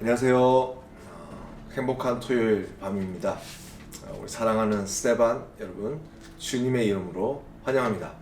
안녕하세요. 행복한 토요일 밤입니다. 우리 사랑하는 스테반 여러분, 주님의 이름으로 환영합니다.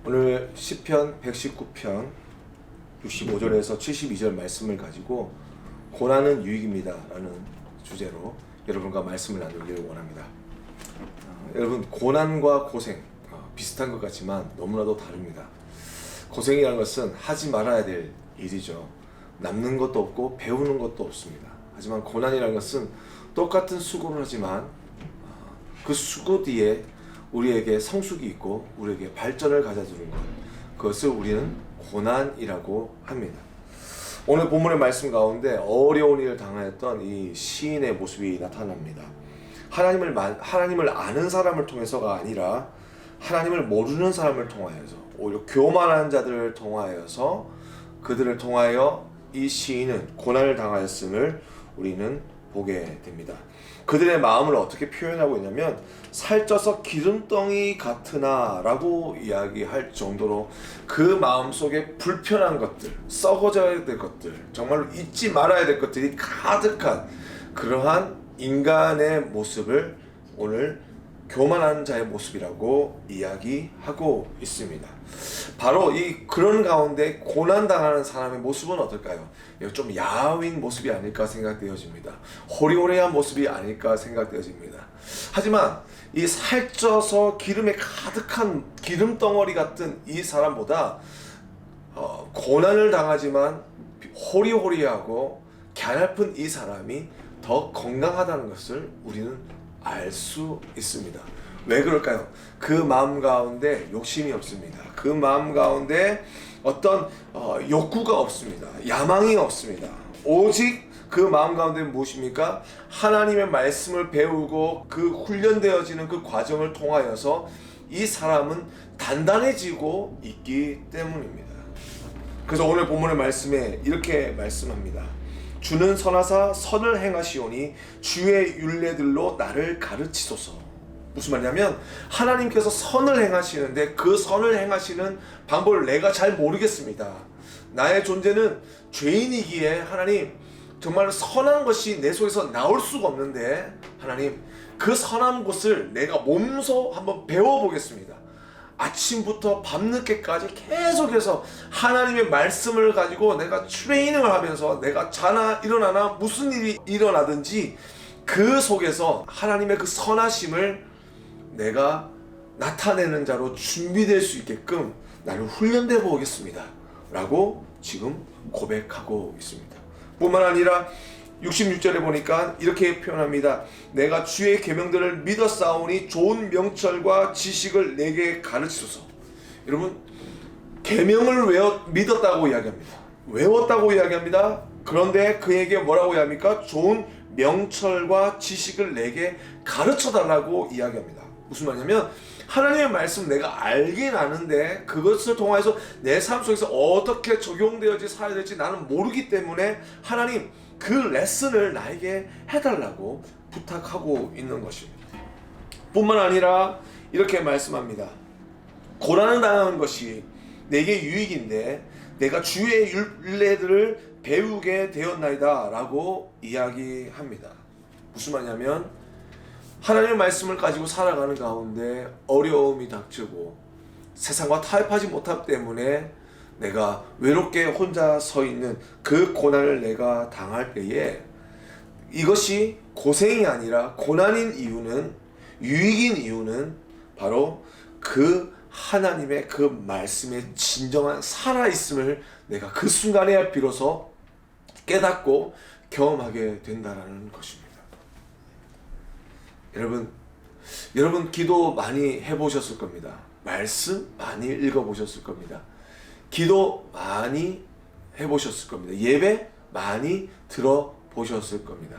오늘 시편 119편 65절에서 72절 말씀을 가지고 고난은 유익입니다 라는 주제로 여러분과 말씀을 나누기를 원합니다. 여러분, 고난과 고생 비슷한 것 같지만 너무나도 다릅니다. 고생이라는 것은 하지 말아야 될 일이죠. 남는 것도 없고 배우는 것도 없습니다. 하지만 고난이라는 것은 똑같은 수고를 하지만 그 수고 뒤에 우리에게 성숙이 있고 우리에게 발전을 가져주는 것, 그것을 우리는 고난이라고 합니다. 오늘 본문의 말씀 가운데 어려운 일을 당하였던 이 시인의 모습이 나타납니다. 하나님을 아는 사람을 통해서가 아니라 하나님을 모르는 사람을 통하여서, 오히려 교만한 자들을 통하여서, 그들을 통하여 이 시인은 고난을 당하였음을 우리는 보게 됩니다. 그들의 마음을 어떻게 표현하고 있냐면, 살쪄서 기름덩이 같으나 라고 이야기할 정도로 그 마음속에 불편한 것들, 썩어져야 될 것들, 정말로 잊지 말아야 될 것들이 가득한 그러한 인간의 모습을 오늘 교만한 자의 모습이라고 이야기하고 있습니다. 바로 그런 가운데 고난당하는 사람의 모습은 어떨까요? 좀 야윈 모습이 아닐까 생각되어집니다. 호리호리한 모습이 아닐까 생각되어집니다. 하지만 이 살쪄서 기름에 가득한 기름덩어리 같은 이 사람보다 고난을 당하지만 호리호리하고 갸냘픈 이 사람이 더 건강하다는 것을 우리는 알 수 있습니다. 왜 그럴까요? 그 마음 가운데 욕심이 없습니다. 그 마음 가운데 어떤 욕구가 없습니다. 야망이 없습니다. 오직 그 마음 가운데 무엇입니까? 하나님의 말씀을 배우고 그 훈련되어지는 그 과정을 통하여서 이 사람은 단단해지고 있기 때문입니다. 그래서 오늘 본문의 말씀에 이렇게 말씀합니다. 주는 선하사 선을 행하시오니 주의 율례들로 나를 가르치소서. 무슨 말이냐면, 하나님께서 선을 행하시는데 그 선을 행하시는 방법을 내가 잘 모르겠습니다. 나의 존재는 죄인이기에 하나님, 정말 선한 것이 내 속에서 나올 수가 없는데 하나님, 그 선한 것을 내가 몸소 한번 배워보겠습니다. 아침부터 밤늦게까지 계속해서 하나님의 말씀을 가지고 내가 트레이닝을 하면서 내가 자나 일어나나 무슨 일이 일어나든지 그 속에서 하나님의 그 선하심을 내가 나타내는 자로 준비될 수 있게끔 나를 훈련되어 보겠습니다 라고 지금 고백하고 있습니다. 뿐만 아니라 66절에 보니까 이렇게 표현합니다. 내가 주의 계명들을 믿었사오니 좋은 명철과 지식을 내게 가르치소서. 여러분, 계명을 믿었다고 이야기합니다. 외웠다고 이야기합니다. 그런데 그에게 뭐라고 이야기합니까? 좋은 명철과 지식을 내게 가르쳐달라고 이야기합니다. 무슨 말이냐면, 하나님의 말씀 내가 알긴 아는데 그것을 통해서 내 삶 속에서 어떻게 적용되어지 살아야 될지 나는 모르기 때문에 하나님, 그 레슨을 나에게 해달라고 부탁하고 있는 것입니다. 뿐만 아니라 이렇게 말씀합니다. 고난을 당하는 것이 내게 유익인데 내가 주의 율례들을 배우게 되었나이다 라고 이야기합니다. 무슨 말이냐면, 하나님의 말씀을 가지고 살아가는 가운데 어려움이 닥치고 세상과 타협하지 못하기 때문에 내가 외롭게 혼자 서 있는 그 고난을 내가 당할 때에, 이것이 고생이 아니라 고난인 이유는, 유익인 이유는 바로 그 하나님의 그 말씀의 진정한 살아있음을 내가 그 순간에 비로소 깨닫고 경험하게 된다는 것입니다. 여러분, 여러분 기도 많이 해보셨을 겁니다. 말씀 많이 읽어보셨을 겁니다. 기도 많이 해보셨을 겁니다. 예배 많이 들어보셨을 겁니다.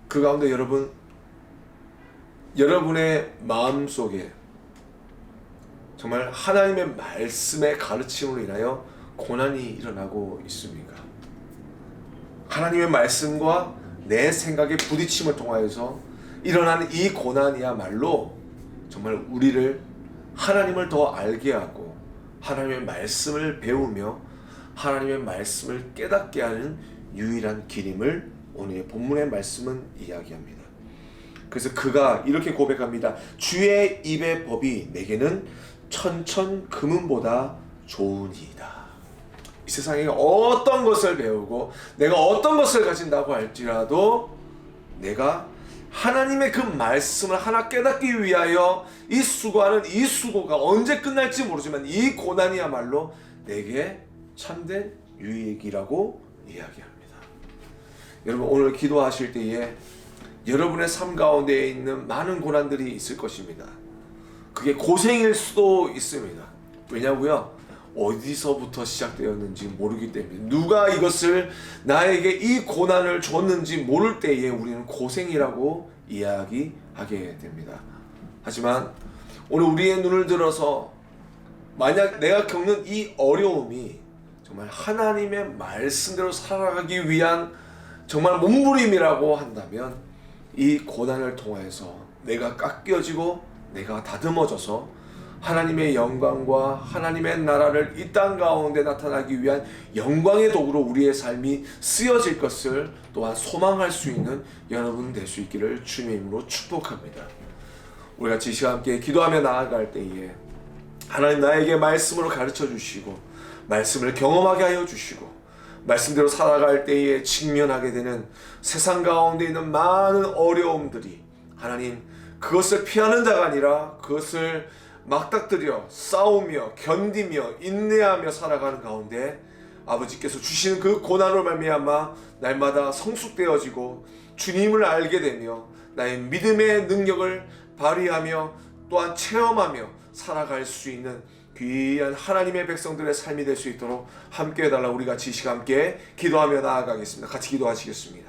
그 가운데 여러분의 마음속에 정말 하나님의 말씀의 가르침으로 인하여 고난이 일어나고 있습니까? 하나님의 말씀과 내 생각의 부딪힘을 통하여서 일어나는 이 고난이야말로 정말 우리를 하나님을 더 알게 하고 하나님의 말씀을 배우며 하나님의 말씀을 깨닫게 하는 유일한 길임을 오늘의 본문의 말씀은 이야기합니다. 그래서 그가 이렇게 고백합니다. 주의 입의 법이 내게는 천천 금은보다 좋으니이다. 이 세상에 어떤 것을 배우고 내가 어떤 것을 가진다고 할지라도 내가 하나님의 그 말씀을 하나 깨닫기 위하여 이 수고하는 이 수고가 언제 끝날지 모르지만 이 고난이야말로 내게 참된 유익이라고 이야기합니다. 여러분 오늘 기도하실 때에 여러분의 삶 가운데 있는 많은 고난들이 있을 것입니다. 그게 고생일 수도 있습니다. 왜냐고요? 어디서부터 시작되었는지 모르기 때문에 누가 이것을 나에게 이 고난을 줬는지 모를 때에 우리는 고생이라고 이야기하게 됩니다. 하지만 오늘 우리의 눈을 들어서 만약 내가 겪는 이 어려움이 정말 하나님의 말씀대로 살아가기 위한 정말 몸부림이라고 한다면 이 고난을 통해서 내가 깎여지고 내가 다듬어져서 하나님의 영광과 하나님의 나라를 이 땅 가운데 나타나기 위한 영광의 도구로 우리의 삶이 쓰여질 것을 또한 소망할 수 있는 여러분 될 수 있기를 주님의 이름으로 축복합니다. 우리 같이 이 시간 함께 기도하며 나아갈 때에 하나님 나에게 말씀으로 가르쳐 주시고 말씀을 경험하게 하여 주시고 말씀대로 살아갈 때에 직면하게 되는 세상 가운데 있는 많은 어려움들이 하나님 그것을 피하는 자가 아니라 그것을 막닥뜨려 싸우며 견디며 인내하며 살아가는 가운데 아버지께서 주시는 그 고난으로 말미암아 날마다 성숙되어지고 주님을 알게 되며 나의 믿음의 능력을 발휘하며 또한 체험하며 살아갈 수 있는 귀한 하나님의 백성들의 삶이 될 수 있도록 함께 해달라. 우리 같이 이 시간 함께 기도하며 나아가겠습니다. 같이 기도하시겠습니다.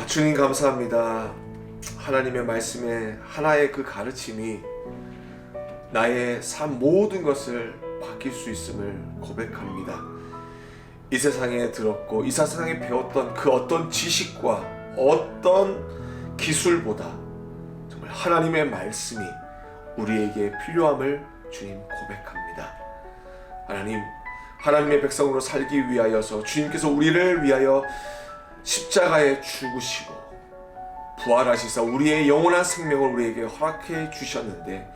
주님 감사합니다. 하나님의 말씀에 하나의 그 가르침이 나의 삶 모든 것을 바뀔 수 있음을 고백합니다. 이 세상에 들었고 이 세상에 배웠던 그 어떤 지식과 어떤 기술보다 정말 하나님의 말씀이 우리에게 필요함을 주님 고백합니다. 하나님의 백성으로 살기 위하여서 주님께서 우리를 위하여 십자가에 죽으시고 부활하시사 우리의 영원한 생명을 우리에게 허락해 주셨는데,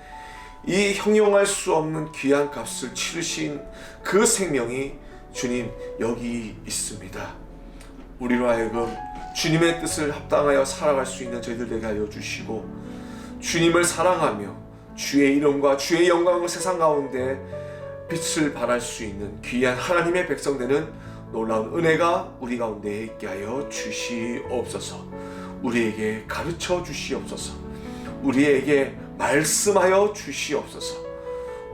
이 형용할 수 없는 귀한 값을 치르신 그 생명이 주님 여기 있습니다. 우리로 하여금 주님의 뜻을 합당하여 살아갈 수 있는 저희들 되게 하여 주시고, 주님을 사랑하며 주의 이름과 주의 영광을 세상 가운데 빛을 발할 수 있는 귀한 하나님의 백성 되는 놀라운 은혜가 우리 가운데 있게 하여 주시옵소서. 우리에게 가르쳐 주시옵소서. 우리에게 말씀하여 주시옵소서.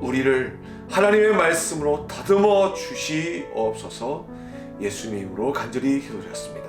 우리를 하나님의 말씀으로 다듬어 주시옵소서. 예수님의 이름으로 간절히 기도드렸습니다.